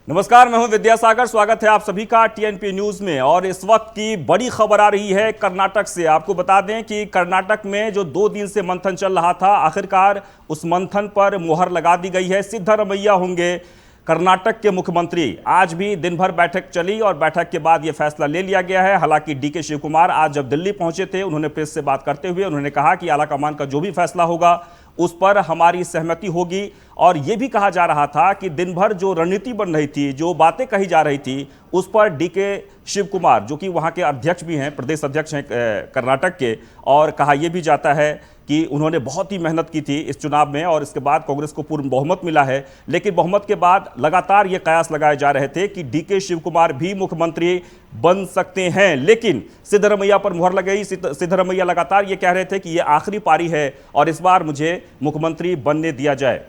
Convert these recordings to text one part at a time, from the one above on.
नमस्कार, मैं हूं विद्यासागर। स्वागत है आप सभी का टीएनपी न्यूज में। और इस वक्त की बड़ी खबर आ रही है कर्नाटक से। आपको बता दें कि कर्नाटक में जो 2 दिन से मंथन चल रहा था, आखिरकार उस मंथन पर मुहर लगा दी गई है। सिद्धरमैया होंगे कर्नाटक के मुख्यमंत्री। आज भी दिन भर बैठक चली और बैठक के बाद यह फैसला ले लिया गया है। हालांकि डीके शिव कुमार आज जब दिल्ली पहुंचे थे, उन्होंने प्रेस से बात करते हुए उन्होंने कहा कि आलाकमान का जो भी फैसला होगा उस पर हमारी सहमति होगी। और यह भी कहा जा रहा था कि दिन भर जो रणनीति बन रही थी, जो बातें कही जा रही थी, उस पर डीके शिव कुमार, जो कि वहां के अध्यक्ष भी हैं, प्रदेश अध्यक्ष हैं कर्नाटक के, और कहा यह भी जाता है कि उन्होंने बहुत ही मेहनत की थी इस चुनाव में और इसके बाद कांग्रेस को पूर्ण बहुमत मिला है। लेकिन बहुमत के बाद लगातार ये कयास लगाए जा रहे थे कि डीके शिव कुमार भी मुख्यमंत्री बन सकते हैं। लेकिन सिद्धरमैया पर मुहर लग गई। सिद्धरमैया लगातार ये कह रहे थे कि ये आखिरी पारी है और इस बार मुझे मुख्यमंत्री बनने दिया जाए।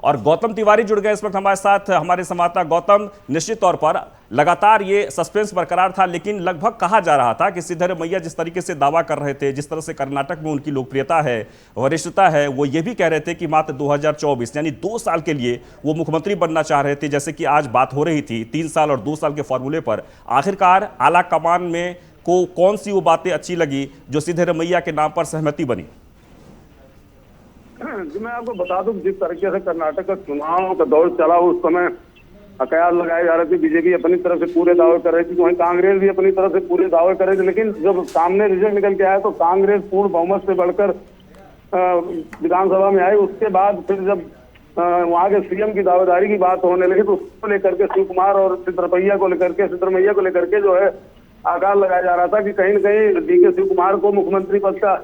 और गौतम तिवारी जुड़ गए इस वक्त हमारे साथ, हमारे संवाददाता गौतम। निश्चित तौर पर लगातार ये सस्पेंस बरकरार था, लेकिन लगभग कहा जा रहा था कि सिद्धरमैया जिस तरीके से दावा कर रहे थे, जिस तरह से कर्नाटक में उनकी लोकप्रियता है, वरिष्ठता है, वो ये भी कह रहे थे कि मात्र 2024 यानी 2 साल के लिए वो मुख्यमंत्री बनना चाह रहे थे। जैसे कि आज बात हो रही थी 3 साल और 2 साल के फॉर्मूले पर। आखिरकार आला कमान में को कौन सी वो बातें अच्छी लगी जो सिद्धरमैया के नाम पर सहमति बनी? जी, मैं आपको बता दूं, जिस तरीके से कर्नाटक का चुनाव का दौर चला, उस समय कयास लगाए जा रहे थे। बीजेपी अपनी तरफ से पूरे दावे कर रही थी, वहीं कांग्रेस भी अपनी तरफ से पूरे दावे कर रही थी। लेकिन जब सामने रिजल्ट निकल के आया तो कांग्रेस पूर्ण बहुमत से बढ़कर विधानसभा में आई। उसके बाद फिर जब वहां के सीएम की दावेदारी की बात होने लगी तो उसको लेकर के शिव कुमार और सिद्धरमैया को लेकर के जो है आगाज लगाया जा रहा था कि कहीं न कहीं डीके शिव कुमार को मुख्यमंत्री पद का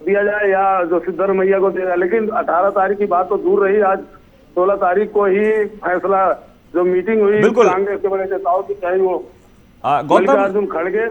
दिया जाए या जो सिद्धरमैया को दिया जाए। लेकिन 18 तारीख की बात तो दूर रही, आज 16 तारीख को ही फैसला, जो मीटिंग हुई कांग्रेस के बड़े नेताओं की, चाहे वो मल्लिकार्जुन खड़गे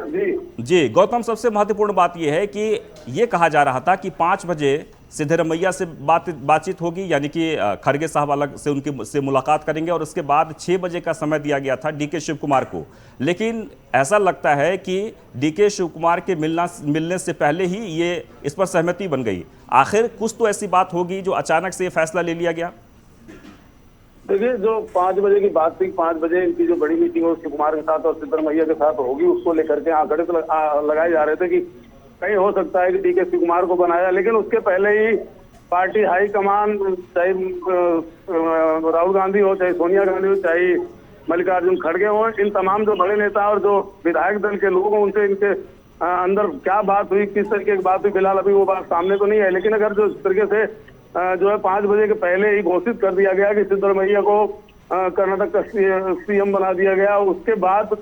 जी। गौतम, सबसे महत्वपूर्ण बात यह है कि ये कहा जा रहा था कि 5 बजे सिद्धरमैया से बातचीत होगी, यानी कि खड़गे साहब अलग से उनकी से मुलाकात करेंगे और उसके बाद 6 बजे का समय दिया गया था डीके शिव कुमार को। लेकिन ऐसा लगता है कि डीके शिव कुमार के मिलने से पहले ही ये इस पर सहमति बन गई। आखिर कुछ तो ऐसी बात होगी जो अचानक से ये फैसला ले लिया गया। देखिए, जो 5 बजे की बात थी, 5 बजे इनकी जो बड़ी मीटिंग हो शिव कुमार के साथ और सिद्धरमैया के साथ होगी, उसको लेकर के आंकड़े तो लगाए जा रहे थे कि कहीं हो सकता है कि डीके शिव कुमार को बनाया। लेकिन उसके पहले ही पार्टी हाईकमान, चाहे राहुल गांधी हो, चाहे सोनिया गांधी हो, चाहे मल्लिकार्जुन खड़गे हो, इन तमाम जो बड़े नेता और जो विधायक दल के लोग हैं, उनसे इनके अंदर क्या बात हुई, किस तरीके की बात हुई, फिलहाल अभी वो बात सामने तो नहीं है। लेकिन अगर जो इस तरीके से जो है 5 बजे के पहले ही घोषित कर दिया गया कि सिद्धरमैया को कर्नाटक का सीएम बना दिया गया, उसके बाद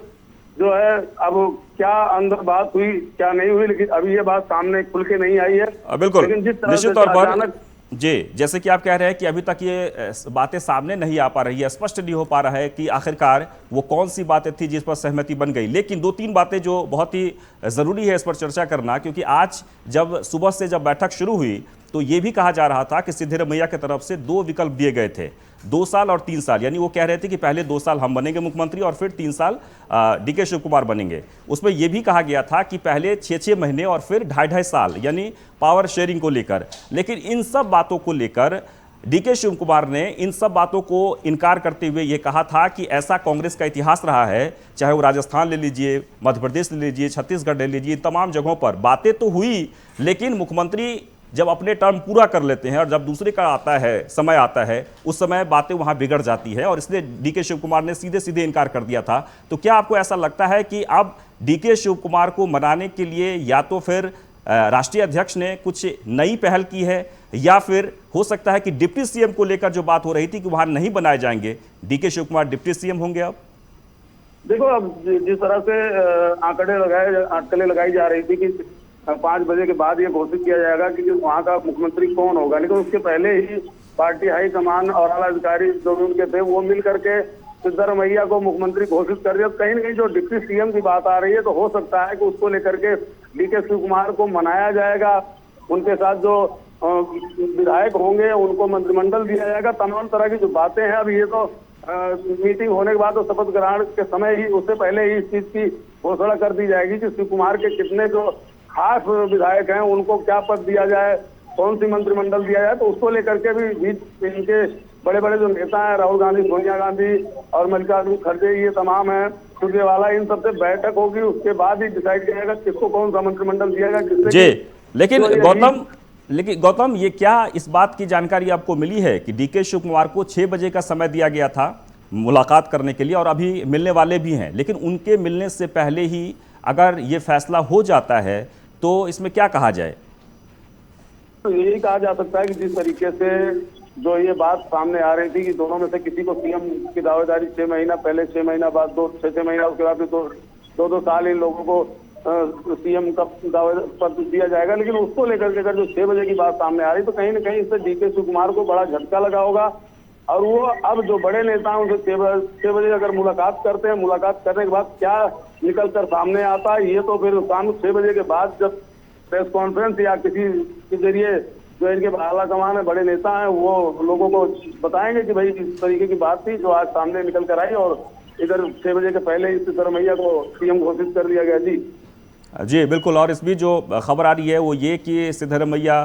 जो है अब क्या अंदर बात हुई क्या नहीं हुई, लेकिन अभी ये बात सामने खुल के नहीं आई है। बिल्कुल, निश्चित तौर पर जी, जैसे कि आप कह रहे हैं कि अभी तक ये बातें सामने नहीं आ पा रही है, स्पष्ट नहीं हो पा रहा है कि आखिरकार वो कौन सी बातें थी जिस पर सहमति बन गई। लेकिन 2-3 बातें जो बहुत ही जरूरी है इस पर चर्चा करना, क्योंकि आज जब सुबह से जब बैठक शुरू हुई तो ये भी कहा जा रहा था कि सिद्धरमैया की तरफ से 2 विकल्प दिए गए थे, 2 साल और 3 साल। यानी वो कह रहे थे कि पहले 2 साल हम बनेंगे मुख्यमंत्री और फिर 3 साल डीके शिव कुमार बनेंगे। उसमें यह भी कहा गया था कि पहले 6-6 महीने और फिर 2.5 साल, यानी पावर शेयरिंग को लेकर। लेकिन इन सब बातों को लेकर डीके शिव कुमार ने इन सब बातों को इनकार करते हुए ये कहा था कि ऐसा कांग्रेस का इतिहास रहा है, चाहे वो राजस्थान ले लीजिए, मध्य प्रदेश ले लीजिए, छत्तीसगढ़ ले लीजिए, तमाम जगहों पर बातें तो हुई, लेकिन मुख्यमंत्री जब अपने टर्म पूरा कर लेते हैं और जब दूसरे का समय आता है, उस समय बातें वहां बिगड़ जाती है। और इसलिए डीके शिव कुमार ने सीधे सीधे इनकार कर दिया था। तो क्या आपको ऐसा लगता है कि अब डीके शिव कुमार को मनाने के लिए या तो फिर राष्ट्रीय अध्यक्ष ने कुछ नई पहल की है, या फिर हो सकता है कि डिप्टी सीएम को लेकर जो बात हो रही थी कि वहां नहीं बनाए जाएंगे, डीके शिव कुमार डिप्टी सीएम होंगे? अब देखो, अब जिस तरह से आंकड़े लगाई जा रही थी कि 5 बजे के बाद ये घोषित किया जाएगा कि वहाँ का मुख्यमंत्री कौन होगा, लेकिन उसके पहले ही पार्टी हाईकमान और आला अधिकारी जो भी उनके थे वो मिल करके सिद्धरमैया को मुख्यमंत्री घोषित कर दिया। कहीं न कहीं जो डिप्टी सीएम की बात आ रही है, तो हो सकता है कि उसको लेकर के डीके शिव कुमार को मनाया जाएगा। उनके साथ जो विधायक होंगे उनको मंत्रिमंडल दिया जाएगा। तमाम तरह की जो बातें हैं, अब ये तो मीटिंग होने के बाद तो शपथ ग्रहण के समय ही, उससे पहले ही इस चीज की घोषणा कर दी जाएगी कि शिव कुमार के कितने जो खास विधायक हैं उनको क्या पद दिया जाए, कौन सी मंत्रिमंडल दिया जाए। तो उसको लेकर के भी इनके बड़े बड़े जो नेता हैं, राहुल गांधी, सोनिया गांधी और मल्लिकार्जुन खड़गे, ये तमाम है, सुरजेवाला, इन सबसे बैठक होगी। उसके बाद ही डिसाइड किया जाएगा किसको कौन सा मंत्रिमंडल दिया जाएगा, जी। जिससे लेकिन गौतम, ये क्या इस बात की जानकारी आपको मिली है कि डीके शिव कुमार को 6 बजे का समय दिया गया था मुलाकात करने के लिए, और अभी मिलने वाले भी हैं, लेकिन उनके मिलने से पहले ही अगर ये फैसला हो जाता है तो इसमें क्या कहा जाए? तो यही कहा जा सकता है कि जिस तरीके से जो ये बात सामने आ रही थी कि दोनों में से किसी को सीएम की दावेदारी 6 महीना पहले, 6 महीना बाद, 6 महीना उसके बाद 2 साल इन लोगों को सीएम का दावेदार पद दिया जाएगा। लेकिन उसको लेकर के अगर जो 6 बजे की बात सामने आ रही तो कहीं ना कहीं इससे डीके शिव कुमार को बड़ा झटका लगा होगा। और वो अब जो बड़े नेता हैं उनसे 6 बजे अगर मुलाकात करते हैं, मुलाकात करने के बाद क्या निकल कर सामने आता है, ये तो फिर शाम 6 बजे के बाद जब प्रेस कॉन्फ्रेंस या किसी के जरिए जो इनके आला कमान है, बड़े नेता हैं, वो लोगों को बताएंगे कि भाई इस तरीके की बात थी जो आज सामने निकल कर आई और इधर 6 बजे के पहले सिद्धरमैया को सीएम घोषित कर दिया गया। जी बिल्कुल। और इस बीच जो खबर आ रही है वो ये कि सिद्धरमैया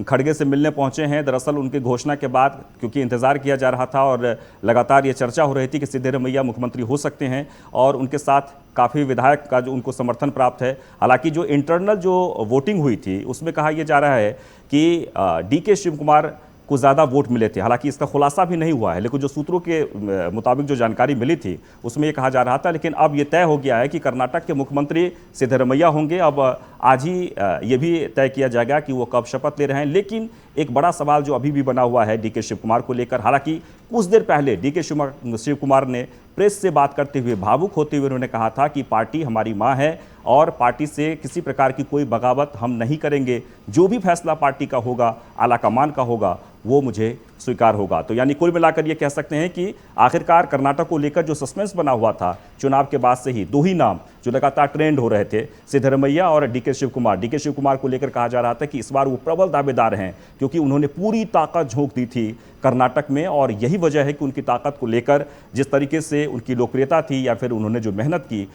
खड़गे से मिलने पहुंचे हैं। दरअसल उनकी घोषणा के बाद, क्योंकि इंतजार किया जा रहा था और लगातार ये चर्चा हो रही थी कि सिद्धरमैया मुख्यमंत्री हो सकते हैं, और उनके साथ काफ़ी विधायक का जो उनको समर्थन प्राप्त है। हालांकि जो इंटरनल जो वोटिंग हुई थी उसमें कहा यह जा रहा है कि डीके शिव कुमार को ज़्यादा वोट मिले थे। हालांकि इसका खुलासा भी नहीं हुआ है, लेकिन जो सूत्रों के मुताबिक जो जानकारी मिली थी उसमें ये कहा जा रहा था। लेकिन अब ये तय हो गया है कि कर्नाटक के मुख्यमंत्री सिद्धरमैया होंगे। अब आज ही ये भी तय किया जाएगा कि वो कब शपथ ले रहे हैं। लेकिन एक बड़ा सवाल जो अभी भी बना हुआ है डीके शिव कुमार को लेकर। हालांकि कुछ देर पहले डीके शिव कुमार ने प्रेस से बात करते हुए, भावुक होते हुए उन्होंने कहा था कि पार्टी हमारी मां है और पार्टी से किसी प्रकार की कोई बगावत हम नहीं करेंगे। जो भी फैसला पार्टी का होगा, आलाकमान का होगा, वो मुझे स्वीकार होगा। तो यानी कुल मिलाकर ये कह सकते हैं कि आखिरकार कर्नाटक को लेकर जो सस्पेंस बना हुआ था चुनाव के बाद से ही, 2 ही नाम जो लगातार ट्रेंड हो रहे थे, सिद्धरमैया और डीके शिव कुमार। डीके शिव कुमार को लेकर कहा जा रहा था कि इस बार वो प्रबल दावेदार हैं, क्योंकि उन्होंने पूरी ताकत झोंक दी थी कर्नाटक में, और यही वजह है कि उनकी ताकत को लेकर जिस तरीके से उनकी लोकप्रियता थी, या फिर उन्होंने जो मेहनत की,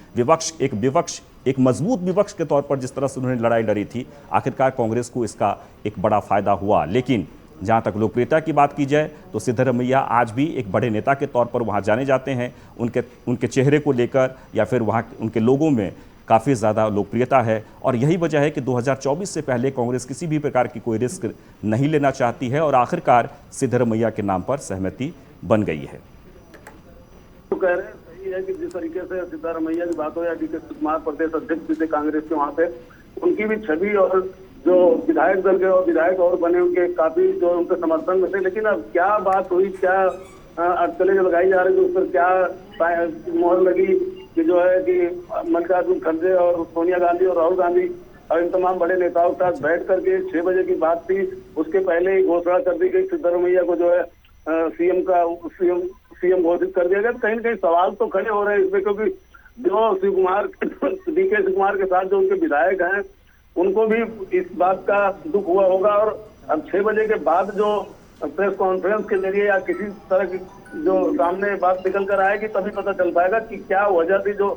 एक मजबूत विपक्ष के तौर पर जिस तरह से उन्होंने लड़ाई लड़ी थी, आखिरकार कांग्रेस को इसका एक बड़ा फायदा हुआ। लेकिन जहां तक लोकप्रियता की बात की जाए तो सिद्धरमैया आज भी एक बड़े नेता के तौर पर वहां जाने जाते हैं। उनके चेहरे को लेकर या फिर वहां उनके लोगों में काफ़ी ज़्यादा लोकप्रियता है, और यही वजह है कि 2024 से पहले कांग्रेस किसी भी प्रकार की कोई रिस्क नहीं लेना चाहती है, और आखिरकार सिद्धरमैया के नाम पर सहमति बन गई है। तो कह रहे हैं सही है कि जिस तरीके से सिद्धरमैया की बात हो या डीके शिव कुमार प्रदेश अध्यक्ष थे कांग्रेस के, वहाँ पे उनकी भी छवि और जो विधायक दल के और विधायक और बने उनके काफी जो उनके समर्थन में थे। लेकिन अब क्या बात हुई, क्या अटकलें जो लगाई जा रही थी, उस पर क्या मोहर लगी कि जो है कि मल्लिकार्जुन खड़गे और सोनिया गांधी और राहुल गांधी और इन तमाम बड़े नेताओं के साथ बैठ करके 6 बजे की बात थी, उसके पहले ही घोषणा कर दी गई, सिद्धरमैया को जो है सीएम घोषित कर दिया गया। कहीं ना कहीं सवाल तो खड़े हो रहे हैं इसमें, क्योंकि जो डीके शिव कुमार के साथ जो उनके विधायक हैं उनको भी इस बात का दुख हुआ होगा। और अब 6 बजे के बाद जो प्रेस कॉन्फ्रेंस के जरिए या किसी तरह की जो सामने बात निकल कर आएगी, तभी पता चल पाएगा कि क्या वजह थी जो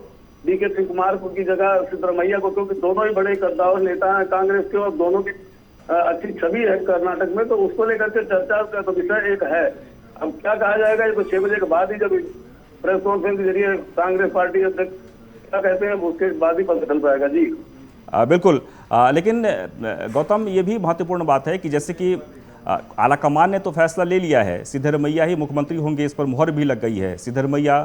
डीके शिव कुमार को की जगह सिद्धरमैया को, क्योंकि दोनों ही बड़े कद्दावर नेता हैं कांग्रेस के और दोनों की अच्छी छवि है कर्नाटक में। तो उसको लेकर के चर्चा का तो विषय एक है। अब क्या कहा जाएगा, ये तो 6 बजे के बाद ही जब प्रेस कॉन्फ्रेंस के जरिए कांग्रेस पार्टी अध्यक्ष क्या कहते हैं उसके बाद ही पता चल पाएगा। जी बिल्कुल। लेकिन गौतम, ये भी महत्वपूर्ण बात है कि जैसे कि आलाकमान ने तो फैसला ले लिया है, सिद्धरमैया ही मुख्यमंत्री होंगे, इस पर मुहर भी लग गई है, सिद्धरमैया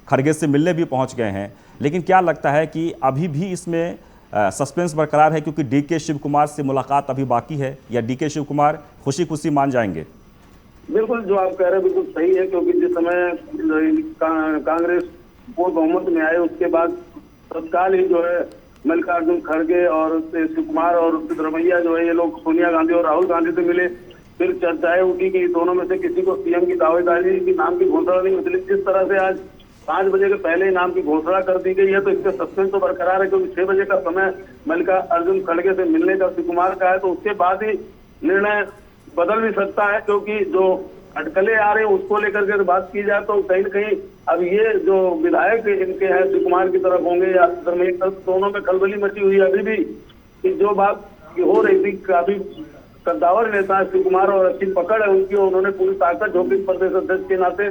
खड़गे से मिलने भी पहुंच गए हैं। लेकिन क्या लगता है कि अभी भी इसमें सस्पेंस बरकरार है, क्योंकि डीके शिव कुमार से मुलाकात अभी बाकी है, या डीके शिव कुमार खुशी खुशी मान जाएंगे? बिल्कुल, जो आप कह रहे हैं बिल्कुल सही है, क्योंकि जिस समय कांग्रेस पूर्ण बहुमत में आए उसके बाद तत्काल ही जो है मल्लिकार्जुन खड़गे और शिव कुमार और सिद्धरमैया जो है ये लोग सोनिया गांधी और राहुल गांधी से मिले। फिर चर्चाएं उठी कि दोनों में से किसी को सीएम की दावेदारी की नाम की घोषणा नहीं हुई। जिस तरह से आज 5 बजे के पहले ही नाम की घोषणा कर दी गई है, तो इसका सस्पेंस तो बरकरार है, क्योंकि 6 बजे का समय मल्लिकार्जुन खड़गे से मिलने का शिव कुमार का है। तो उसके बाद ही निर्णय बदल भी सकता है, क्योंकि जो अटकलें आ रही हैं उसको लेकर के बात की जाए तो कहीं न कहीं अब ये जो विधायक इनके हैं शिव कुमार की तरफ होंगे या सिद्धरमैया की तरफ, दोनों में खलबली मची हुई है अभी भी। कि जो बात हो रही थी काफी कद्दावर नेता शिव कुमार और अच्छी पकड़ है उनकी, उन्होंने पूरी ताकत झोंकी प्रदेश अध्यक्ष के नाते।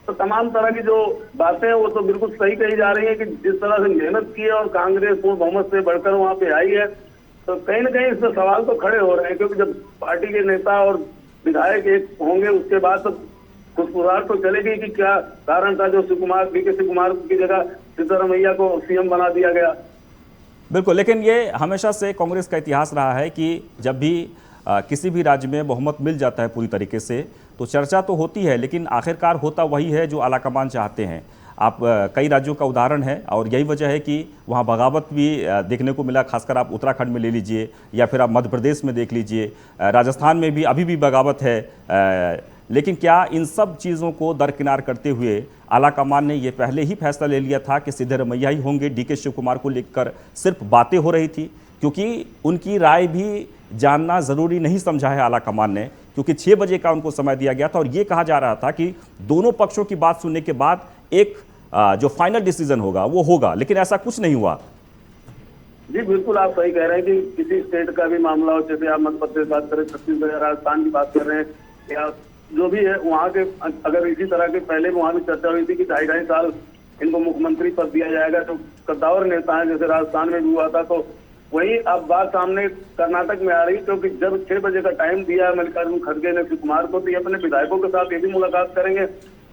तो तमाम तरह की जो बातें हैं वो तो बिल्कुल सही कही जा रही है कि जिस तरह से मेहनत की है और कांग्रेस पूर्ण बहुमत से बढ़कर वहां पे आई है, तो कहीं ना कहीं इसमें सवाल तो खड़े हो रहे हैं, क्योंकि जब पार्टी के नेता और विधायक एक होंगे उसके बाद तो खुशफुसाहट तो चलेगी कि क्या कारण था जो बीके शिव कुमार की जगह सिद्धरमैया को सीएम बना दिया गया। बिल्कुल, लेकिन ये हमेशा से कांग्रेस का इतिहास रहा है कि जब भी किसी भी राज्य में बहुमत मिल जाता है पूरी तरीके से तो चर्चा तो होती है, लेकिन आखिरकार होता वही है जो आलाकमान चाहते हैं। आप कई राज्यों का उदाहरण है और यही वजह है कि वहाँ बगावत भी देखने को मिला, खासकर आप उत्तराखंड में ले लीजिए या फिर आप मध्य प्रदेश में देख लीजिए, राजस्थान में भी अभी भी बगावत है। लेकिन क्या इन सब चीज़ों को दरकिनार करते हुए आलाकमान ने ये पहले ही फैसला ले लिया था कि सिद्धरमैया ही होंगे? डीके शिव कुमार को लेकर सिर्फ बातें हो रही थी, क्योंकि उनकी राय भी जानना ज़रूरी नहीं समझा है आलाकमान ने, क्योंकि 6 बजे का उनको समय दिया गया था और ये कहा जा रहा था कि दोनों पक्षों की बात सुनने के बाद एक जो फाइनल डिसीजन होगा वो होगा, लेकिन ऐसा कुछ नहीं हुआ। जी बिल्कुल, आप सही कह रहे हैं कि किसी स्टेट का भी मामला हो, जैसे आप मध्य प्रदेश बात करें, छत्तीसगढ़, राजस्थान की बात कर रहे हैं या जो भी है वहाँ के, अगर इसी तरह के पहले वहाँ भी चर्चा हुई थी कि 2.5 साल इनको मुख्यमंत्री पद दिया जाएगा, तो कद्दावर नेता है जैसे राजस्थान में भी हुआ था, तो वही अब बात सामने कर्नाटक में आ रही, क्योंकि जब 6 बजे का टाइम दिया है मल्लिकार्जुन खड़गे ने शिव कुमार को, तो ये अपने विधायकों के साथ ये भी मुलाकात करेंगे,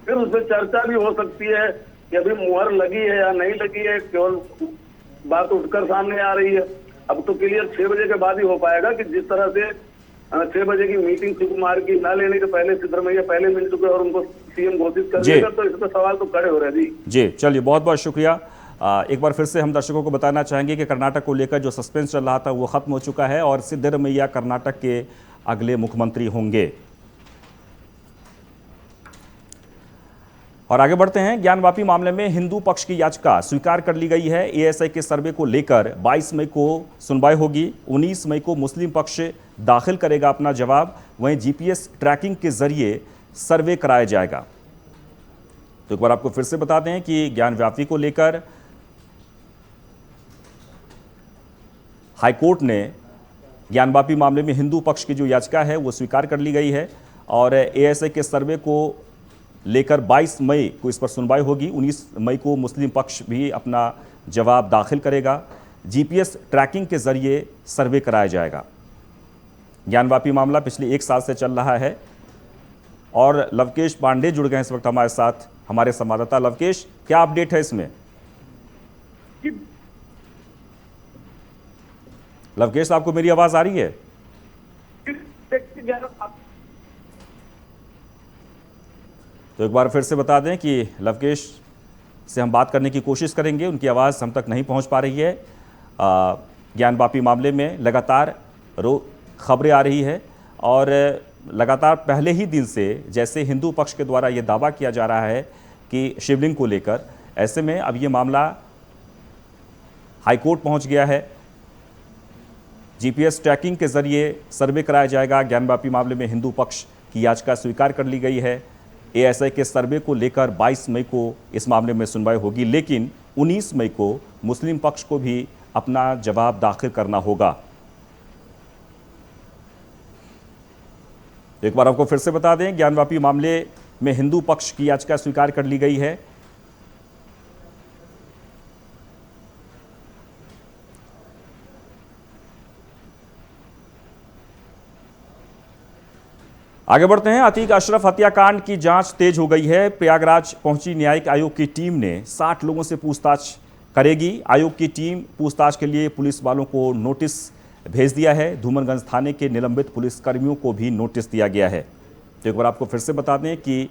फिर उसमें चर्चा भी हो सकती है कि अभी मुहर लगी है या नहीं लगी है, केवल बात उठकर सामने आ रही है। अब तो क्लियर 6 बजे के बाद ही हो पाएगा कि जिस तरह से 6 बजे की मीटिंग शिव कुमार की ना लेने के पहले सिद्धरमैया पहले मिल चुके और उनको सीएम घोषित कर दिया, तो इसमें सवाल तो खड़े हो रहे हैं। जी चलिए, बहुत बहुत शुक्रिया। एक बार फिर से हम दर्शकों को बताना चाहेंगे कि कर्नाटक को लेकर जो सस्पेंस चल रहा था वो खत्म हो चुका है और सिद्धरमैया कर्नाटक के अगले मुख्यमंत्री होंगे। और आगे बढ़ते हैं, ज्ञानवापी मामले में हिंदू पक्ष की याचिका स्वीकार कर ली गई है। एएसआई के सर्वे को लेकर 22 मई को सुनवाई होगी। 19 मई को मुस्लिम पक्ष दाखिल करेगा अपना जवाब। वहीं जीपीएस ट्रैकिंग के जरिए सर्वे कराया जाएगा। तो एक बार आपको फिर से बता दें कि ज्ञानवापी को लेकर हाईकोर्ट ने ज्ञानवापी मामले में हिंदू पक्ष की जो याचिका है वो स्वीकार कर ली गई है और एएसआई के सर्वे को लेकर 22 मई को इस पर सुनवाई होगी। 19 मई को मुस्लिम पक्ष भी अपना जवाब दाखिल करेगा। जीपीएस ट्रैकिंग के जरिए सर्वे कराया जाएगा। ज्ञानवापी मामला पिछले 1 साल से चल रहा है और लवकेश पांडे जुड़ गए हैं इस वक्त हमारे साथ, हमारे संवाददाता। लवकेश, क्या अपडेट है इसमें? लवकेश, आपको मेरी आवाज आ रही है? तो एक बार फिर से बता दें कि लवकेश से हम बात करने की कोशिश करेंगे, उनकी आवाज़ हम तक नहीं पहुंच पा रही है। ज्ञानवापी मामले में लगातार खबरें आ रही है और लगातार पहले ही दिन से जैसे हिंदू पक्ष के द्वारा ये दावा किया जा रहा है कि शिवलिंग को लेकर, ऐसे में अब ये मामला हाईकोर्ट पहुंच गया है। जीपीएस ट्रैकिंग के जरिए सर्वे कराया जाएगा। ज्ञानवापी मामले में हिंदू पक्ष की याचिका स्वीकार कर ली गई है। एएसआई के सर्वे को लेकर 22 मई को इस मामले में सुनवाई होगी, लेकिन 19 मई को मुस्लिम पक्ष को भी अपना जवाब दाखिल करना होगा। एक बार आपको फिर से बता दें, ज्ञानवापी मामले में हिंदू पक्ष की याचिका स्वीकार कर ली गई है। आगे बढ़ते हैं। अतीक अशरफ हत्याकांड की जांच तेज हो गई है। प्रयागराज पहुंची न्यायिक आयोग की टीम ने 60 लोगों से पूछताछ करेगी। आयोग की टीम पूछताछ के लिए पुलिस वालों को नोटिस भेज दिया है। धूमनगंज थाने के निलंबित पुलिसकर्मियों को भी नोटिस दिया गया है। तो एक बार आपको फिर से बता दें कि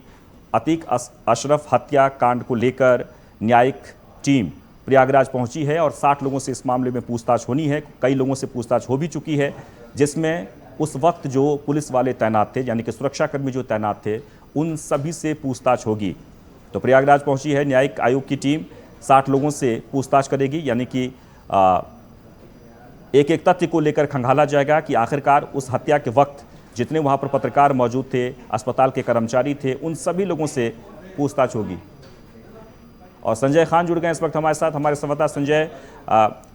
अतीक अशरफ हत्याकांड को लेकर न्यायिक टीम प्रयागराज पहुंची है और 60 लोगों से इस मामले में पूछताछ होनी है। कई लोगों से पूछताछ हो भी चुकी है, जिसमें उस वक्त जो पुलिस वाले तैनात थे, यानी कि सुरक्षाकर्मी जो तैनात थे, उन सभी से पूछताछ होगी। तो प्रयागराज पहुंची है न्यायिक आयोग की टीम, 60 लोगों से पूछताछ करेगी, यानी कि एक एक तथ्य को लेकर खंगाला जाएगा कि आखिरकार उस हत्या के वक्त जितने वहां पर पत्रकार मौजूद थे, अस्पताल के कर्मचारी थे, उन सभी लोगों से पूछताछ होगी। और संजय खान जुड़ गए इस वक्त हमारे साथ। हमारे संवाददाता संजय,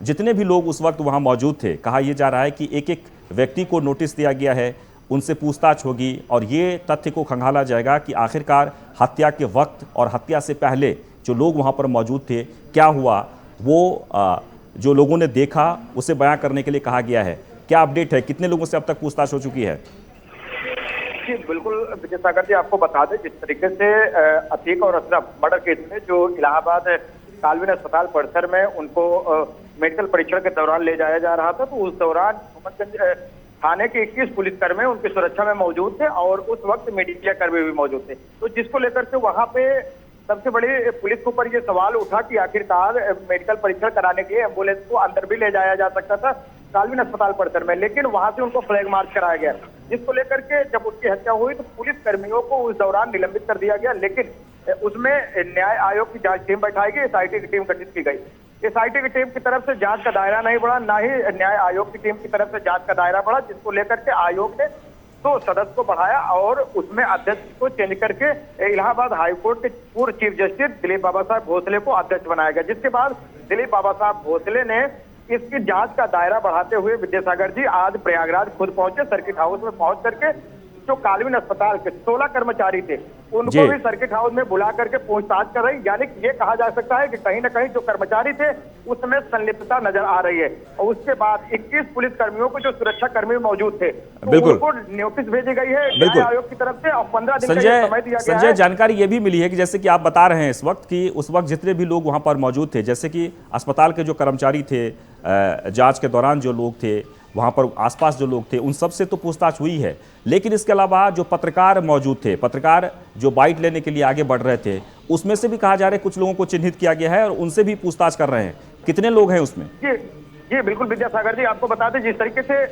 जितने भी लोग उस वक्त वहां मौजूद थे, कहा यह जा रहा है कि एक एक व्यक्ति को नोटिस दिया गया है, उनसे पूछताछ होगी और ये तथ्य को खंगाला जाएगा कि आखिरकार हत्या के वक्त और हत्या से पहले जो लोग वहां पर मौजूद थे, क्या हुआ, वो जो लोगों ने देखा उसे बयां करने के लिए कहा गया है। क्या अपडेट है, कितने लोगों से अब तक पूछताछ हो चुकी है? जी बिल्कुल विजय सागर जी, आपको बता दें जिस तरीके से अतीक और अशरफ मर्डर केस में जो इलाहाबाद कालविन अस्पताल परिसर में उनको मेडिकल परीक्षण के दौरान ले जाया जा रहा था, तो उस दौरान मोहम्मदगंज थाने के 21 पुलिसकर्मी उनकी सुरक्षा में मौजूद थे और उस वक्त मीडिया कर्मी भी मौजूद थे। तो जिसको लेकर के वहां पे सबसे बड़ी पुलिस के ऊपर ये सवाल उठा कि आखिरकार मेडिकल परीक्षण कराने के लिए एम्बुलेंस को अंदर भी ले जाया जा सकता था कालविन अस्पताल परिसर में, लेकिन वहां से उनको फ्लैग मार्च कराया गया, जिसको लेकर के जब उसकी हत्या हुई तो पुलिस कर्मियों को उस दौरान निलंबित कर दिया गया। लेकिन उसमें न्याय आयोग की जांच टीम बैठाई गई, एसआईटी की टीम गठित की गई। एसआईटी की टीम की तरफ से जांच का दायरा नहीं बढ़ा, ना ही न्याय आयोग की टीम की तरफ से जांच का दायरा बढ़ा, जिसको लेकर के आयोग ने 2 सदस्य को बढ़ाया और उसमें अध्यक्ष को चेंज करके इलाहाबाद हाईकोर्ट के पूर्व चीफ जस्टिस दिलीप बाबा साहब भोसले को अध्यक्ष बनाया गया, जिसके बाद दिलीप बाबा साहब भोसले ने इसकी जांच का दायरा बढ़ाते हुए विद्यासागर जी आज प्रयागराज खुद पहुंचे। सर्किट हाउस में पहुंच करके जो कालविन अस्पताल के 16 कर्मचारी थे उनको भी सर्किट हाउस में बुला करके पूछताछ कर रही, यानी कि ये कहा जा सकता है कि कहीं ना कहीं जो कर्मचारी थे उसमें संलिप्तता नजर आ रही है। और उसके बाद 21 पुलिस कर्मियों को जो सुरक्षा कर्मी मौजूद थे तो उनको नोटिस भेजी गई है न्याय आयोग की तरफ से और 15 दिन का समय दिया गया है। संजय, जानकारी ये भी मिली है कि जैसे कि आप बता रहे हैं इस वक्त कि उस वक्त जितने भी लोग वहां पर मौजूद थे, जैसे कि अस्पताल के जो कर्मचारी थे, जांच के दौरान जो लोग थे, वहां पर आसपास जो लोग थे, उन सब से तो पूछताछ हुई है, लेकिन इसके अलावा जो पत्रकार मौजूद थे, पत्रकार जो बाइट लेने के लिए आगे बढ़ रहे थे, उसमें से भी कहा जा रहा है कुछ लोगों को चिन्हित किया गया है और उनसे भी पूछताछ कर रहे हैं। कितने लोग हैं उसमें? जी बिल्कुल विद्यासागर जी, आपको बता दें जिस तरीके से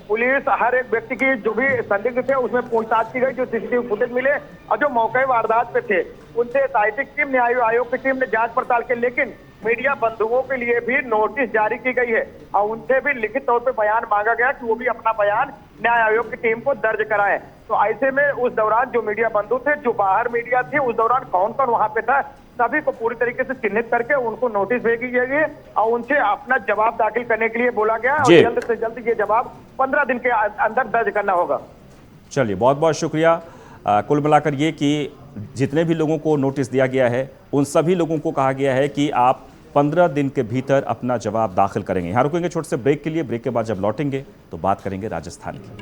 पुलिस हर एक व्यक्ति की जो भी संदिग्ध थे उसमें पूछताछ की गई, जो सीसीटीवी फुटेज मिले और जो मौके वारदात पे थे उनसे एसआईटी की टीम, न्याय आयोग की टीम ने जांच पड़ताल की, लेकिन मीडिया बंधुओं के लिए भी नोटिस जारी की गई है और उनसे भी लिखित तौर पे बयान मांगा गया कि वो भी अपना बयान न्याय आयोग की टीम को दर्ज कराएं। तो ऐसे में उस दौरान जो मीडिया बंधु थे, जो बाहर मीडिया थी, उस दौरान कौन कौन वहां पे था, सभी को पूरी तरीके से चिन्हित करके उनको नोटिस भेजी गई और उनसे अपना जवाब दाखिल करने के लिए बोला गया और जल्द से जल्द ये जवाब 15 दिन के अंदर दर्ज करना होगा। चलिए, बहुत बहुत शुक्रिया। कुल मिलाकर ये कि जितने भी लोगों को नोटिस दिया गया है उन सभी लोगों को कहा गया है कि आप 15 दिन के भीतर अपना जवाब दाखिल करेंगे। यहाँ रुकेंगे छोटे से ब्रेक के लिए। ब्रेक के बाद जब लौटेंगे तो बात करेंगे राजस्थान की।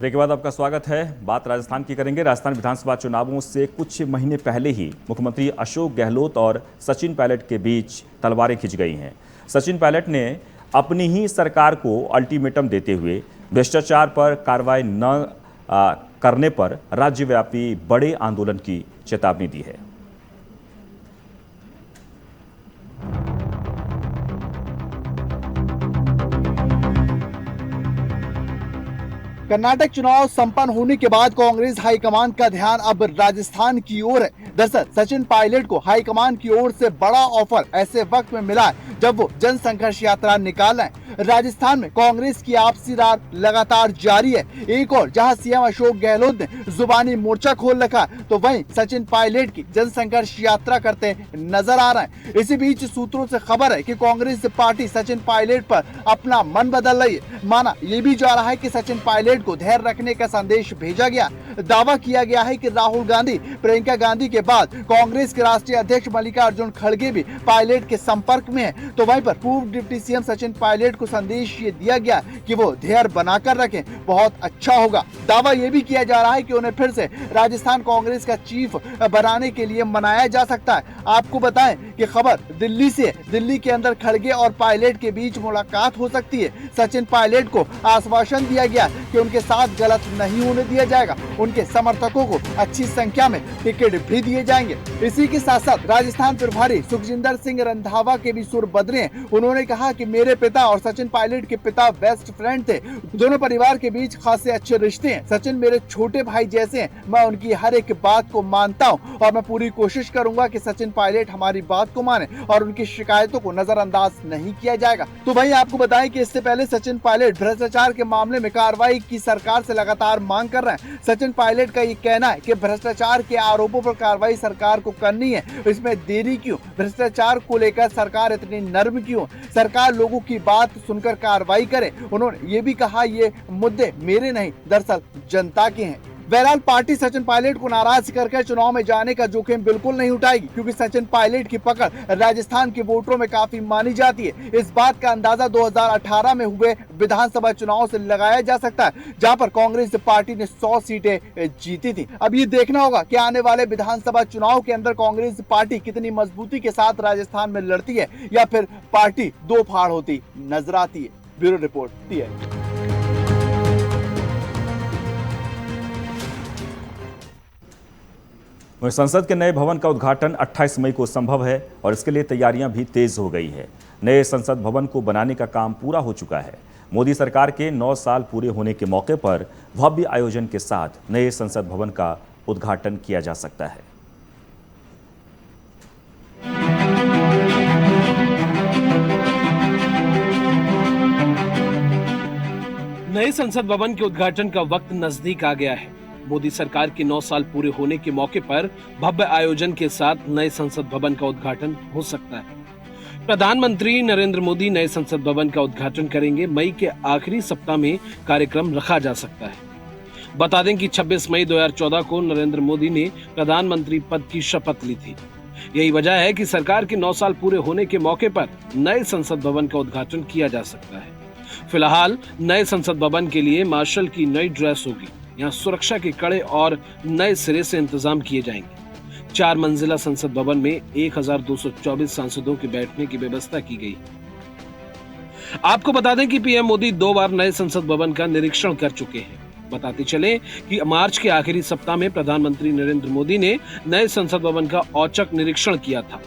ब्रेक के बाद आपका स्वागत है। बात राजस्थान की करेंगे। राजस्थान विधानसभा चुनावों से कुछ महीने पहले ही मुख्यमंत्री अशोक गहलोत और सचिन पायलट के बीच तलवारें खिंच गई हैं। सचिन पायलट ने अपनी ही सरकार को अल्टीमेटम देते हुए भ्रष्टाचार पर कार्रवाई न करने पर राज्यव्यापी बड़े आंदोलन की चेतावनी दी है। कर्नाटक चुनाव संपन्न होने के बाद कांग्रेस हाईकमान का ध्यान अब राजस्थान की ओर है। दरअसल सचिन पायलट को हाईकमान की ओर से बड़ा ऑफर ऐसे वक्त में मिला है जब वो जन संघर्ष यात्रा निकाल रहे हैं। राजस्थान में कांग्रेस की आपसी रार लगातार जारी है। एक और जहां सीएम अशोक गहलोत ने जुबानी मोर्चा खोल रखा, तो वहीं सचिन पायलट की जन संघर्ष यात्रा करते नजर आ रहे हैं। इसी बीच सूत्रों से खबर है कि कांग्रेस पार्टी सचिन पायलट पर अपना मन बदल रही है। माना ये भी जा रहा है कि सचिन पायलट को धैर्य रखने का संदेश भेजा गया। दावा किया गया है कि राहुल गांधी, प्रियंका गांधी के बाद कांग्रेस के राष्ट्रीय अध्यक्ष मल्लिकार्जुन खड़गे भी पायलट के संपर्क में है। तो वहीं पर पूर्व डिप्टी सीएम सचिन पायलट को संदेश ये दिया गया कि वो धैर्य बनाकर रखें, बहुत अच्छा होगा। दावा ये भी किया जा रहा है कि उन्हें फिर से राजस्थान कांग्रेस का चीफ बनाने के लिए मनाया जा सकता है। आपको बताएं कि खबर दिल्ली से, दिल्ली के अंदर खड़गे और पायलट के बीच मुलाकात हो सकती है। सचिन पायलट को आश्वासन दिया गया कि उनके साथ गलत नहीं होने दिया जाएगा, उनके समर्थकों को अच्छी संख्या में टिकट भी दिए जाएंगे। इसी के साथ साथ राजस्थान प्रभारी सुखजिंदर सिंह रंधावा के भी सुर बदले हैं। उन्होंने कहा कि मेरे पिता और सचिन पायलट के पिता बेस्ट फ्रेंड थे। दोनों परिवार के बीच खासे अच्छे रिश्ते हैं। सचिन मेरे छोटे भाई जैसे हैं। मैं उनकी हर एक बात को मानता हूं और मैं पूरी कोशिश करूंगा कि सचिन पायलट हमारी बात को माने और उनकी शिकायतों को नजरअंदाज नहीं किया जाएगा। तो भाई आपको बताएं कि इससे पहले सचिन पायलट भ्रष्टाचार के मामले में कार्रवाई की सरकार से लगातार मांग कर रहे हैं। सचिन पायलट का ये कहना है कि भ्रष्टाचार के आरोपों पर कार्रवाई सरकार को करनी है, इसमें देरी क्यों? भ्रष्टाचार को लेकर सरकार इतनी नर्म क्यों? सरकार लोगों की बात सुनकर कार्रवाई करे। उन्होंने ये भी कहा ये मुद्दे मेरे नहीं, दरअसल जनता के हैं। बहरहाल पार्टी सचिन पायलट को नाराज करके चुनाव में जाने का जोखिम बिल्कुल नहीं उठाएगी, क्योंकि सचिन पायलट की पकड़ राजस्थान के वोटरों में काफी मानी जाती है। इस बात का अंदाजा 2018 में हुए विधानसभा चुनाव से लगाया जा सकता है, जहां पर कांग्रेस पार्टी ने 100 सीटें जीती थी। अब ये देखना होगा कि आने वाले विधानसभा चुनाव के अंदर कांग्रेस पार्टी कितनी मजबूती के साथ राजस्थान में लड़ती है या फिर पार्टी दो फाड़ होती नजर आती है। Bureau report TNP। संसद के नए भवन का उद्घाटन 28 मई को संभव है और इसके लिए तैयारियां भी तेज हो गई है। नए संसद भवन को बनाने का काम पूरा हो चुका है। मोदी सरकार के 9 साल पूरे होने के मौके पर भव्य आयोजन के साथ नए संसद भवन का उद्घाटन किया जा सकता है। नए संसद भवन के उद्घाटन का वक्त नजदीक आ गया है। मोदी सरकार के 9 साल पूरे होने के मौके पर भव्य आयोजन के साथ नए संसद भवन का उद्घाटन हो सकता है। प्रधानमंत्री नरेंद्र मोदी नए संसद भवन का उद्घाटन करेंगे। मई के आखिरी सप्ताह में कार्यक्रम रखा जा सकता है। बता दें कि 26 मई 2014 को नरेंद्र मोदी ने प्रधानमंत्री पद की शपथ ली थी। यही वजह है कि सरकार के 9 साल पूरे होने के मौके पर नए संसद भवन का उद्घाटन किया जा सकता है। फिलहाल नए संसद भवन के लिए मार्शल की नई ड्रेस होगी। यहाँ सुरक्षा के कड़े और नए सिरे से इंतजाम किए जाएंगे। 4 मंजिला संसद भवन में 1224 सांसदों के बैठने की व्यवस्था की गई। आपको बता दें कि पीएम मोदी 2 बार नए संसद भवन का निरीक्षण कर चुके हैं। बताते चले कि मार्च के आखिरी सप्ताह में प्रधानमंत्री नरेंद्र मोदी ने नए संसद भवन का औचक निरीक्षण किया था।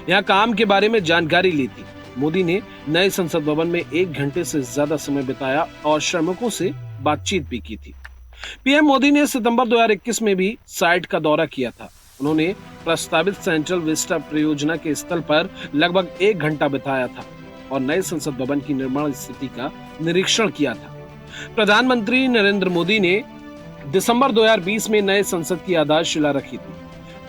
यहाँ काम के बारे में जानकारी ली थी। मोदी ने नए संसद भवन में 1 घंटे से ज्यादा समय बिताया और श्रमिकों से बातचीत भी की थी। पीएम मोदी ने सितंबर 2021 में भी साइट का दौरा किया था। उन्होंने प्रस्तावित सेंट्रल विस्टा परियोजना के स्थल पर लगभग 1 घंटा बिताया था और नए संसद भवन की निर्माण स्थिति का निरीक्षण किया था। प्रधानमंत्री नरेंद्र मोदी ने दिसंबर 2020 में नए संसद की आधारशिला रखी थी।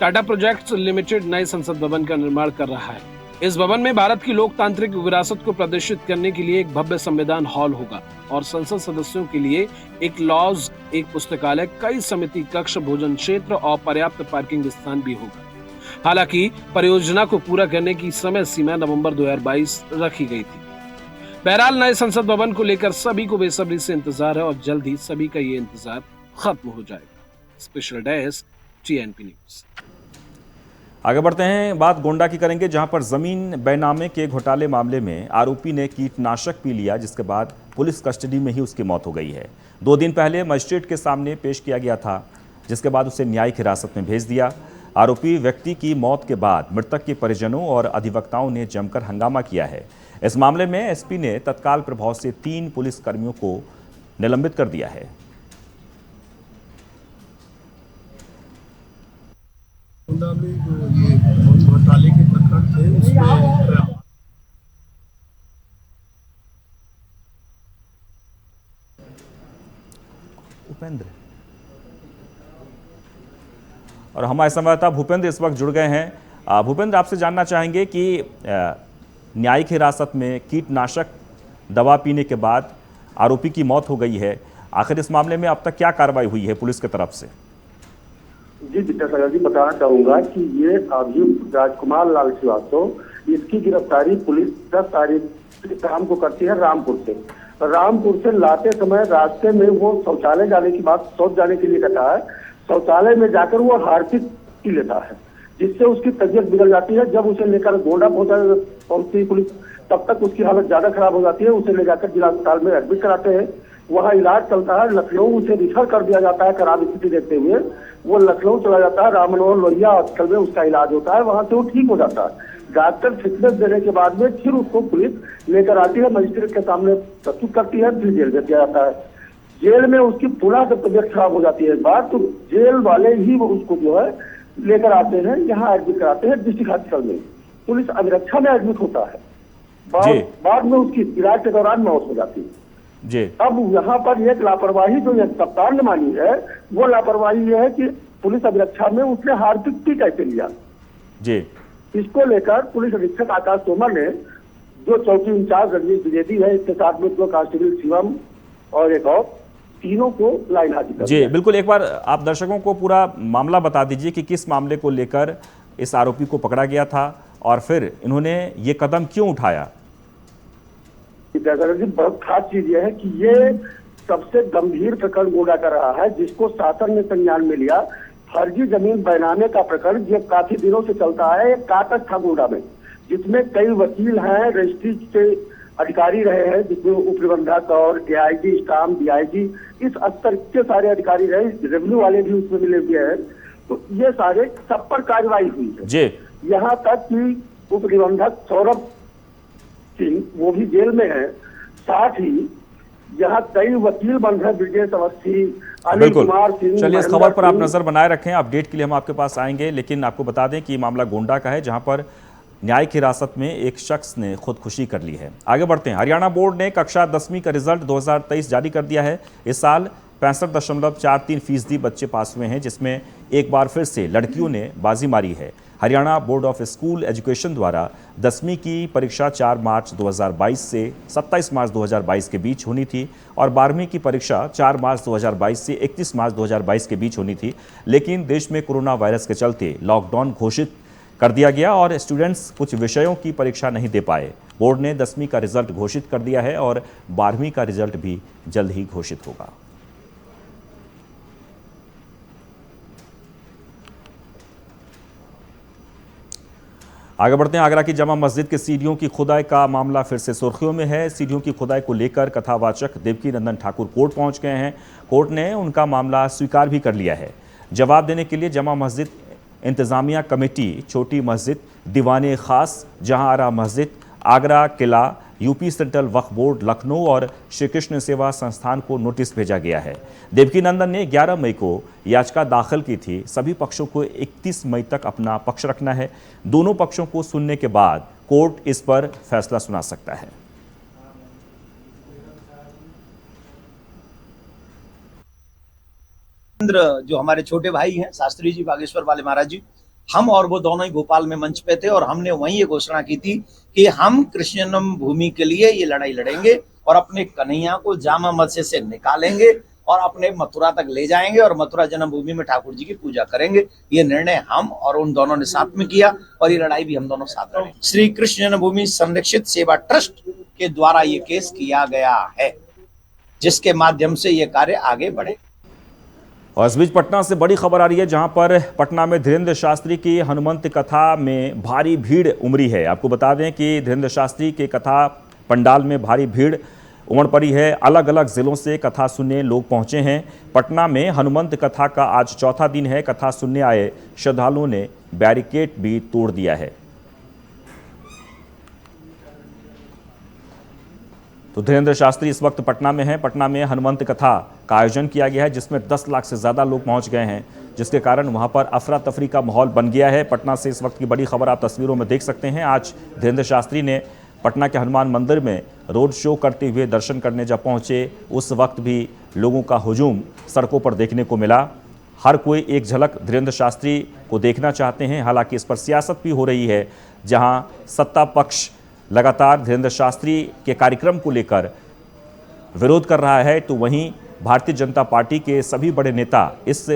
टाटा प्रोजेक्ट्स लिमिटेड नए संसद भवन का निर्माण कर रहा है। इस भवन में भारत की लोकतांत्रिक विरासत को प्रदर्शित करने के लिए एक भव्य संविधान हॉल होगा और संसद सदस्यों के लिए एक लॉज, एक पुस्तकालय, कई समिति कक्ष, भोजन क्षेत्र और पर्याप्त पार्किंग स्थान भी होगा। हालांकि परियोजना को पूरा करने की समय सीमा नवंबर 2022 रखी गई थी। बहरहाल नए संसद भवन को लेकर सभी को बेसब्री से इंतजार है और जल्द ही सभी का ये इंतजार खत्म हो जाएगा। Special desk TNP news. आगे बढ़ते हैं, बात गोंडा की करेंगे, जहां पर जमीन बेनामे के घोटाले मामले में आरोपी ने कीटनाशक पी लिया, जिसके बाद पुलिस कस्टडी में ही उसकी मौत हो गई है। 2 दिन पहले मजिस्ट्रेट के सामने पेश किया गया था, जिसके बाद उसे न्यायिक हिरासत में भेज दिया। आरोपी व्यक्ति की मौत के बाद मृतक के परिजनों और अधिवक्ताओं ने जमकर हंगामा किया है। इस मामले में एसपी ने तत्काल प्रभाव से 3 पुलिस कर्मियों को निलंबित कर दिया है। गोंडा में जो ये घोटाले के प्रकरण थे उसमें उपेंद्र और हमारे संवाददाता भूपेंद्र इस वक्त जुड़ गए हैं। भूपेंद्र, आपसे जानना चाहेंगे कि न्यायिक हिरासत में कीटनाशक दवा पीने के बाद आरोपी की मौत हो गई है। आखिर इस मामले में अब तक क्या कार्रवाई हुई है पुलिस की तरफ से? जी विद्यासागर जी, बताना चाहूंगा कि ये अभियुक्त राजकुमार लाल श्रीवास्तव, इसकी गिरफ्तारी पुलिस 10 तारीख शाम को करती है रामपुर से लाते समय रास्ते में वो शौचालय जाने की बात शौच जाने के लिए कहता है। शौचालय में जाकर वो हार्पिक पी लेता है, जिससे उसकी तबीयत बिगड़ जाती है। जब उसे लेकर गोंडा पहुंचती पुलिस, तब तक उसकी हालत ज्यादा खराब हो जाती है। उसे ले जाकर जिला अस्पताल में एडमिट कराते हैं। वहाँ इलाज चलता है, लखनऊ उसे रिफर कर दिया जाता है खराब स्थिति देखते हुए, वो लखनऊ चला जाता है, राम मनोहर लोहिया हॉस्पिटल में उसका इलाज होता है, वहाँ से वो ठीक हो जाता है। डॉक्टर फिटनेस देने के बाद में फिर उसको पुलिस लेकर आती है, मजिस्ट्रेट के सामने प्रस्तुत करती है, फिर जेल भेज दिया जाता है। जेल में उसकी पुनः जब तबियत खराब हो जाती है एक बार, तो जेल वाले ही वो उसको जो है लेकर आते हैं, यहाँ एडमिट कराते हैं डिस्ट्रिक्ट हॉस्पिटल में। पुलिस अभिरक्षा में एडमिट होता है, बाद में उसकी इलाज के दौरान मौत हो जाती है जी। अब यहाँ पर एक लापरवाही जो कप्तान ने मानी है, वो लापरवाही ये है कि पुलिस अभिरक्षा में उसने हार्दिक पी कैसे लिया जी। इसको लेकर पुलिस अधीक्षक आकाश तोमर ने, जो चौकी इंचार्ज रणजीत द्विवेदी है, इसके साथ में दो कांस्टेबल शिवम और एक और, तीनों को लाइन हाजिर कर जी बिल्कुल। एक बार आप दर्शकों को पूरा मामला बता दीजिए कि किस मामले को लेकर इस आरोपी को पकड़ा गया था और फिर इन्होंने ये कदम क्यों उठाया। जी बहुत खास चीज यह है कि ये सबसे गंभीर प्रकरण गोंडा का रहा है, जिसको शासन ने संज्ञान में लिया। फर्जी जमीन बैनामे का प्रकरण जो काफी दिनों से चलता है, एक काटक था गोंडा में, जिसमें कई वकील हैं, रजिस्ट्री के अधिकारी रहे हैं, जिसमें उप प्रबंधक और AIG स्टाम्प DIG इस स्तर के सारे अधिकारी रहे, रेवेन्यू वाले भी उसमें मिले हुए हैं। तो ये सारे सब पर कार्रवाई हुई है जी। यहाँ तक कि उप प्रबंधक सौरभ सिंह वो भी जेल में है, साथ ही यहाँ कई वकील बंद है, ब्रिजेश अवस्थी, अनिल कुमार सिंह। चलिए इस खबर पर आप नजर बनाए रखें, अपडेट के लिए हम आपके पास आएंगे, लेकिन आपको बता दें कि ये मामला गोंडा का है, जहां पर न्यायिक हिरासत में एक शख्स ने खुदकुशी कर ली है। आगे बढ़ते हैं। हरियाणा बोर्ड ने कक्षा 10वीं का रिजल्ट 2023 जारी कर दिया है। इस साल 65.43% बच्चे पास हुए हैं, जिसमें एक बार फिर से लड़कियों ने बाजी मारी है। Haryana board of school education द्वारा 10वीं की परीक्षा 4 मार्च 2022 से 27 मार्च 2022 के बीच होनी थी और 12वीं की परीक्षा 4 मार्च 2022 से 31 मार्च 2022 के बीच होनी थी, लेकिन देश में कोरोना वायरस के चलते लॉकडाउन घोषित कर दिया गया और स्टूडेंट्स कुछ विषयों की परीक्षा नहीं दे पाए। बोर्ड ने 10वीं का रिजल्ट घोषित कर दिया है और 12वीं का रिजल्ट भी जल्द ही घोषित होगा। आगे बढ़ते हैं। आगरा की जामा मस्जिद के सीढ़ियों की खुदाई का मामला फिर से सुर्खियों में है। सीढ़ियों की खुदाई को लेकर कथावाचक देवकी नंदन ठाकुर कोर्ट पहुंच गए हैं। कोर्ट ने उनका मामला स्वीकार भी कर लिया है। जवाब देने के लिए जामा मस्जिद इंतजामिया कमेटी, छोटी मस्जिद, दीवाने खास, जहांआरा मस्जिद, आगरा किला, यूपी सेंट्रल वक्फ बोर्ड लखनऊ और श्री कृष्ण सेवा संस्थान को नोटिस भेजा गया है। देवकी नंदन ने 11 मई को याचिका दाखिल की थी। सभी पक्षों को 31 मई तक अपना पक्ष रखना है। दोनों पक्षों को सुनने के बाद कोर्ट इस पर फैसला सुना सकता है। जो हमारे छोटे भाई हैं शास्त्री जी, बागेश्वर वाले महाराज जी, हम और वो दोनों ही भोपाल में मंच पे थे और हमने वहीं ये घोषणा की थी कि हम कृष्ण जन्मभूमि के लिए ये लड़ाई लड़ेंगे और अपने कन्हैया को जामा मस्जिद से निकालेंगे और अपने मथुरा तक ले जाएंगे और मथुरा जन्मभूमि में ठाकुर जी की पूजा करेंगे। ये निर्णय हम और उन दोनों ने साथ में किया और ये लड़ाई भी हम दोनों साथ लड़े। श्री कृष्ण जन्मभूमि संरक्षित सेवा ट्रस्ट के द्वारा ये केस किया गया है, जिसके माध्यम से ये कार्य आगे बढ़े। और इस बीच पटना से बड़ी खबर आ रही है, जहां पर पटना में धीरेन्द्र शास्त्री की हनुमंत कथा में भारी भीड़ उमड़ी है। आपको बता दें कि धीरेन्द्र शास्त्री के कथा पंडाल में भारी भीड़ उमड़ पड़ी है। अलग अलग जिलों से कथा सुनने लोग पहुंचे हैं। पटना में हनुमंत कथा का आज चौथा दिन है। कथा सुनने आए श्रद्धालुओं ने बैरिकेड भी तोड़ दिया है। तो धीरेन्द्र शास्त्री इस वक्त पटना में है। पटना में हनुमंत कथा का आयोजन किया गया है, जिसमें 10 लाख से ज़्यादा लोग पहुंच गए हैं, जिसके कारण वहां पर अफरा तफरी का माहौल बन गया है। पटना से इस वक्त की बड़ी खबर आप तस्वीरों में देख सकते हैं। आज धीरेन्द्र शास्त्री ने पटना के हनुमान मंदिर में रोड शो करते हुए दर्शन करने जब पहुंचे, उस वक्त भी लोगों का हुजूम सड़कों पर देखने को मिला। हर कोई एक झलक धीरेन्द्र शास्त्री को देखना चाहते हैं। हालांकि इस पर सियासत भी हो रही है, जहां सत्ता पक्ष लगातार धीरेन्द्र शास्त्री के कार्यक्रम को लेकर विरोध कर रहा है, तो वहीं भारतीय जनता पार्टी के सभी बड़े नेता इस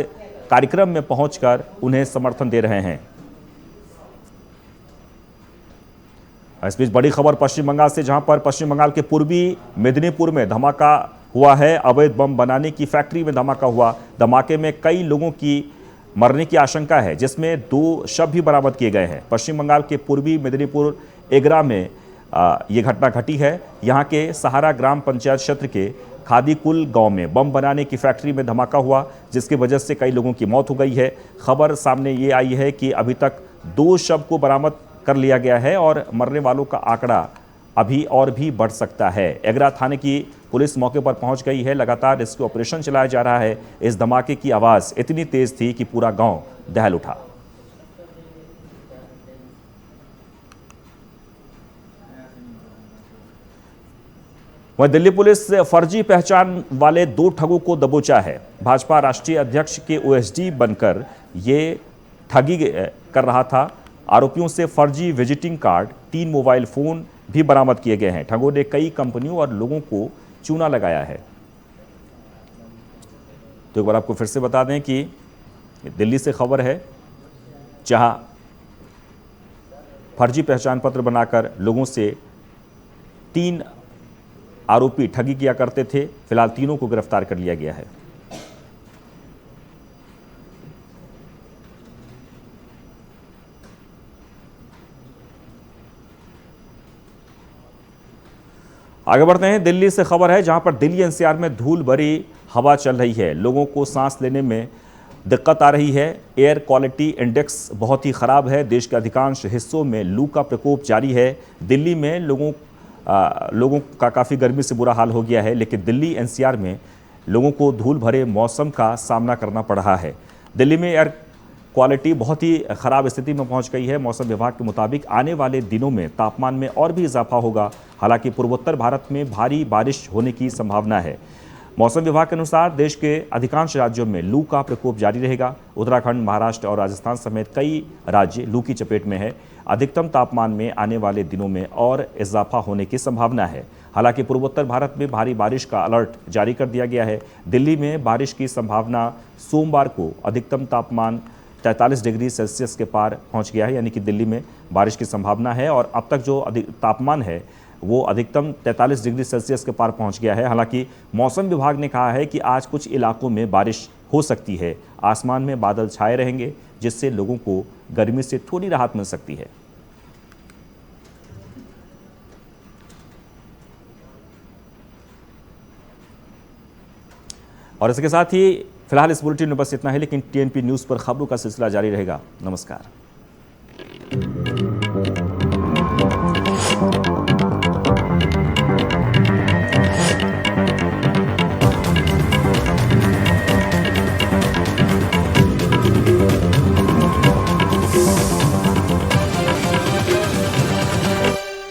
कार्यक्रम में पहुंचकर उन्हें समर्थन दे रहे हैं। इस बीच बड़ी खबर पश्चिम बंगाल से, जहां पर पश्चिम बंगाल के पूर्वी मेदिनीपुर में धमाका हुआ है। अवैध बम बनाने की फैक्ट्री में धमाका हुआ। धमाके में कई लोगों की मरने की आशंका है, जिसमें 2 शव भी बरामद किए गए हैं। पश्चिम बंगाल के पूर्वी मेदिनीपुर एगरा में ये घटना घटी है। यहाँ के सहारा ग्राम पंचायत क्षेत्र के खादीकुल गांव में बम बनाने की फैक्ट्री में धमाका हुआ, जिसकी वजह से कई लोगों की मौत हो गई है। खबर सामने ये आई है कि अभी तक 2 शव को बरामद कर लिया गया है और मरने वालों का आंकड़ा अभी और भी बढ़ सकता है। एगरा थाने की पुलिस मौके पर पहुंच गई है। लगातार रेस्क्यू ऑपरेशन चलाया जा रहा है। इस धमाके की आवाज इतनी तेज थी कि पूरा गांव दहल उठा। वहीं दिल्ली पुलिस फर्जी पहचान वाले 2 ठगों को दबोचा है। भाजपा राष्ट्रीय अध्यक्ष के ओएसडी बनकर ये ठगी कर रहा था। आरोपियों से फर्जी विजिटिंग कार्ड, 3 मोबाइल फोन भी बरामद किए गए हैं। ठगों ने कई कंपनियों और लोगों को चूना लगाया है। तो एक बार आपको फिर से बता दें कि दिल्ली से खबर है, जहां फर्जी पहचान पत्र बनाकर लोगों से 3 आरोपी ठगी किया करते थे। फिलहाल तीनों को गिरफ्तार कर लिया गया है। आगे बढ़ते हैं। दिल्ली से खबर है, जहां पर दिल्ली एनसीआर में धूल भरी हवा चल रही है। लोगों को सांस लेने में दिक्कत आ रही है। एयर क्वालिटी इंडेक्स बहुत ही खराब है। देश के अधिकांश हिस्सों में लू का प्रकोप जारी है। दिल्ली में लोगों का काफ़ी गर्मी से बुरा हाल हो गया है, लेकिन दिल्ली एनसीआर में लोगों को धूल भरे मौसम का सामना करना पड़ रहा है। दिल्ली में एयर क्वालिटी बहुत ही ख़राब स्थिति में पहुंच गई है। मौसम विभाग के मुताबिक आने वाले दिनों में तापमान में और भी इजाफा होगा। हालांकि पूर्वोत्तर भारत में भारी बारिश होने की संभावना है। मौसम विभाग के अनुसार देश के अधिकांश राज्यों में लू का प्रकोप जारी रहेगा। उत्तराखंड, महाराष्ट्र और राजस्थान समेत कई राज्य लू की चपेट में है। अधिकतम तापमान में आने वाले दिनों में और इजाफा होने की संभावना है। हालांकि पूर्वोत्तर भारत में भारी बारिश का अलर्ट जारी कर दिया गया है। दिल्ली में बारिश की संभावना सोमवार को अधिकतम तापमान 43 डिग्री सेल्सियस के पार पहुंच गया है, यानी कि दिल्ली में बारिश की संभावना है। और अब तक जो तापमान है वो अधिकतम 43 डिग्री सेल्सियस के पार पहुंच गया है। हालांकि मौसम विभाग ने कहा है कि आज कुछ इलाकों में बारिश हो सकती है। आसमान में बादल छाए रहेंगे, जिससे लोगों को गर्मी से थोड़ी राहत मिल सकती है। और इसके साथ ही फिलहाल इस बुलेटिन में बस इतना है, लेकिन टीएनपी न्यूज़ पर खबरों का सिलसिला जारी रहेगा। नमस्कार।